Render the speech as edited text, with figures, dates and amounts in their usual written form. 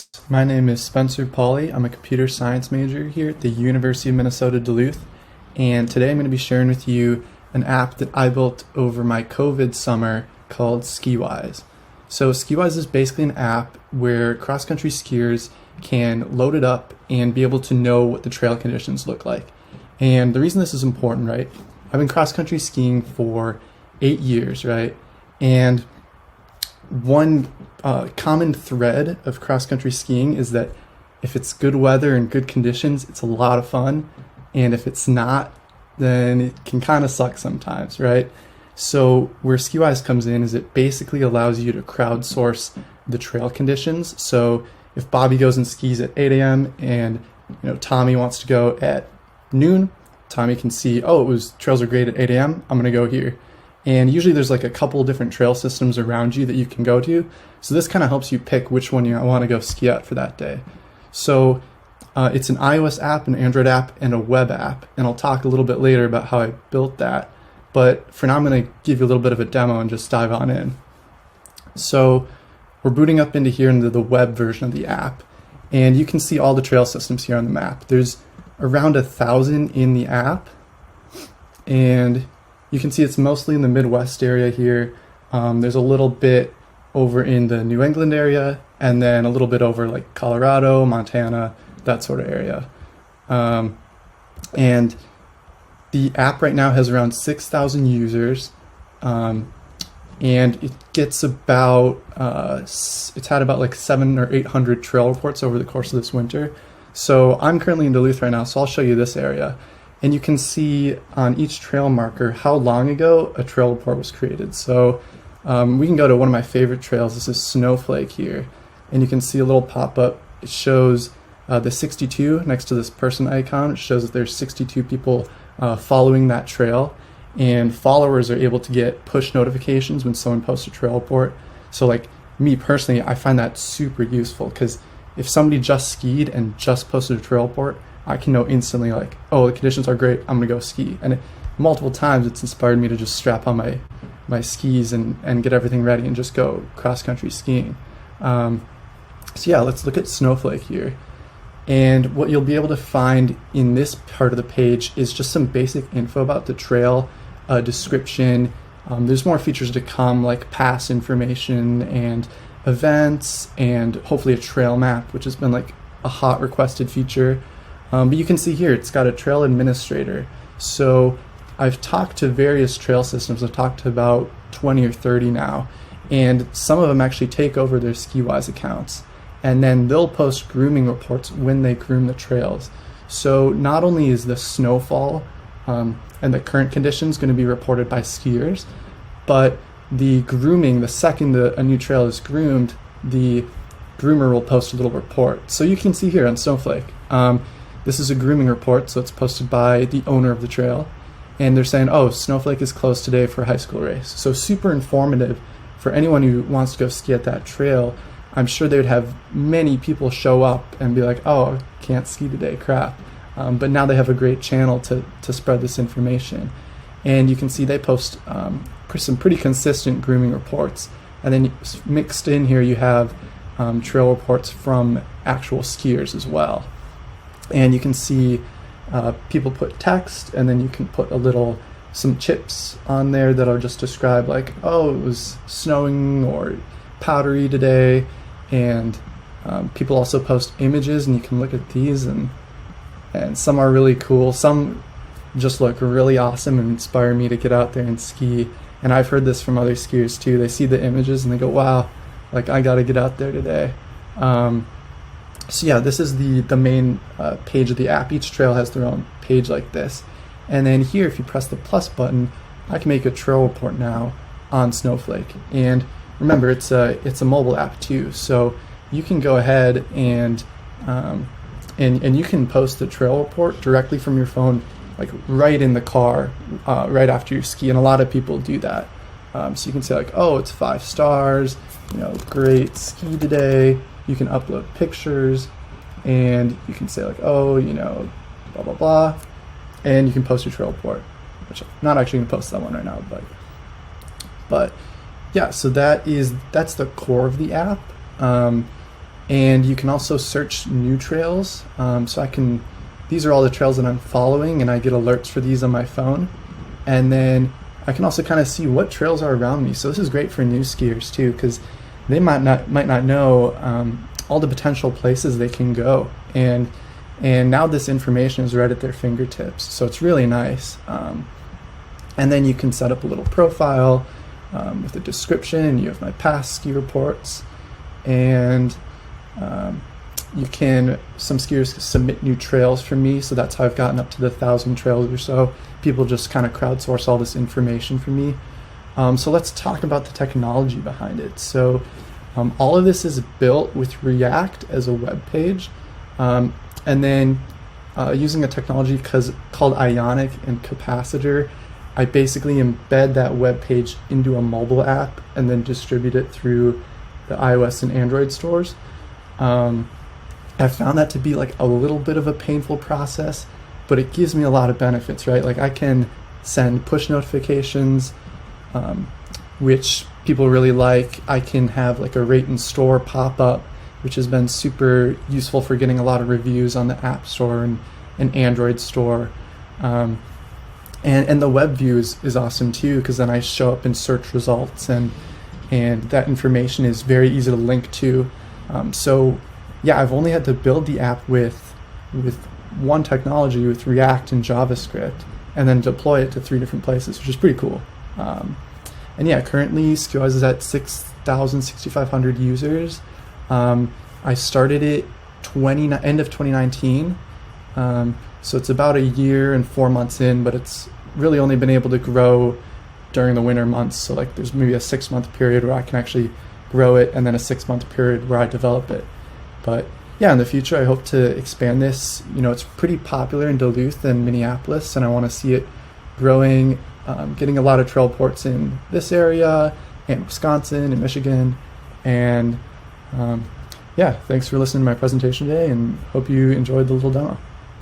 folks. My name is Spencer Pauly. I'm a computer science major here at the University of Minnesota Duluth, and today I'm going to be sharing with you an app that I built over my COVID summer called Skiwise. So Skiwise is basically an app where cross-country skiers can load it up and be able to know what the trail conditions look like. And the reason this is important, right? I've been cross-country skiing for 8 years, right? And one common thread of cross-country skiing is that if it's good weather and good conditions, it's a lot of fun. And if it's not, then it can kind of suck sometimes, right? So where Skiwise comes in is it basically allows you to crowdsource the trail conditions. So if Bobby goes and skis at 8 a.m. and Tommy wants to go at noon, Tommy can see, oh, trails are great at 8 a.m. I'm going to go here. And usually there's like a couple different trail systems around you that you can go to. So this kind of helps you pick which one you want to go ski at for that day. So it's an iOS app, an Android app, and a web app. And I'll talk a little bit later about how I built that. But for now, I'm going to give you a little bit of a demo and just dive on in. So we're booting up into the web version of the app. And you can see all the trail systems here on the map. There's around 1,000 in the app. And you can see it's mostly in the Midwest area here. There's a little bit over in the New England area, and then a little bit over like Colorado, Montana, that sort of area. And the app right now has around 6,000 users, and it gets about, it's had about like 700 or 800 trail reports over the course of this winter. So I'm currently in Duluth right now, so I'll show you this area. And you can see on each trail marker how long ago a trail report was created. So we can go to one of my favorite trails. This is Snowflake here. And you can see a little pop-up. It shows the 62 next to this person icon. It shows that there's 62 people following that trail. And followers are able to get push notifications when someone posts a trail report. So like me personally, I find that super useful because if somebody just skied and just posted a trail report, I can know instantly like, oh, the conditions are great, I'm gonna go ski. And multiple times it's inspired me to just strap on my skis and get everything ready and just go cross-country skiing. So yeah, let's look at Snowflake here. And what you'll be able to find in this part of the page is just some basic info about the trail, description. There's more features to come like pass information and events and hopefully a trail map, which has been like a hot requested feature. But you can see here, it's got a trail administrator. So I've talked to various trail systems. I've talked to about 20 or 30 now. And some of them actually take over their Skiwise accounts. And then they'll post grooming reports when they groom the trails. So not only is the snowfall and the current conditions going to be reported by skiers, but the grooming, the second a new trail is groomed, the groomer will post a little report. So you can see here on Snowflake, this is a grooming report, so it's posted by the owner of the trail. And they're saying, oh, Snowflake is closed today for a high school race. So super informative for anyone who wants to go ski at that trail. I'm sure they would have many people show up and be like, oh, can't ski today, crap. But now they have a great channel to spread this information. And you can see they post some pretty consistent grooming reports. And then mixed in here you have trail reports from actual skiers as well. And you can see people put text, and then you can put some chips on there that'll just describe like, oh, it was snowing or powdery today. And people also post images, and you can look at these, and some are really cool. Some just look really awesome and inspire me to get out there and ski. And I've heard this from other skiers too. They see the images and they go, wow, like I got to get out there today. So yeah, this is the main page of the app. Each trail has their own page like this. And then here, if you press the plus button, I can make a trail report now on Snowflake. And remember, it's a mobile app too. So you can go ahead and you can post the trail report directly from your phone, like right in the car, right after you ski. And a lot of people do that. So you can say like, oh, it's 5 stars, great ski today. You can upload pictures, and you can say like, oh, blah, blah, blah. And you can post your trail report, which I'm not actually going to post that one right now, but yeah, so that's the core of the app. And you can also search new trails. These are all the trails that I'm following, and I get alerts for these on my phone. And then I can also kind of see what trails are around me. So this is great for new skiers too, because they might not know all the potential places they can go. And now this information is right at their fingertips. So it's really nice. And then you can set up a little profile with a description, and you have my past ski reports, and some skiers submit new trails for me, so that's how I've gotten up to the 1,000 trails or so. People just kind of crowdsource all this information for me. So let's talk about the technology behind it. So all of this is built with React as a web page, and then using a technology called Ionic and Capacitor, I basically embed that web page into a mobile app and then distribute it through the iOS and Android stores. I found that to be like a little bit of a painful process, but it gives me a lot of benefits, right? Like I can send push notifications, which people really like. I can have like a rate and store pop up, which has been super useful for getting a lot of reviews on the App Store and Android store. And the web view is awesome too, because then I show up in search results, and that information is very easy to link to. So yeah, I've only had to build the app with one technology, with React and JavaScript, and then deploy it to 3 different places, which is pretty cool. And yeah, currently Skiwise is at 6,500 users. I started it end of 2019. So it's about a year and 4 months in, but it's really only been able to grow during the winter months. So like there's maybe a 6-month period where I can actually grow it, and then a 6-month period where I develop it. But yeah, in the future, I hope to expand this. It's pretty popular in Duluth and Minneapolis, and I want to see it growing, getting a lot of trail ports in this area, and Wisconsin and Michigan. And yeah, thanks for listening to my presentation today, and hope you enjoyed the little demo.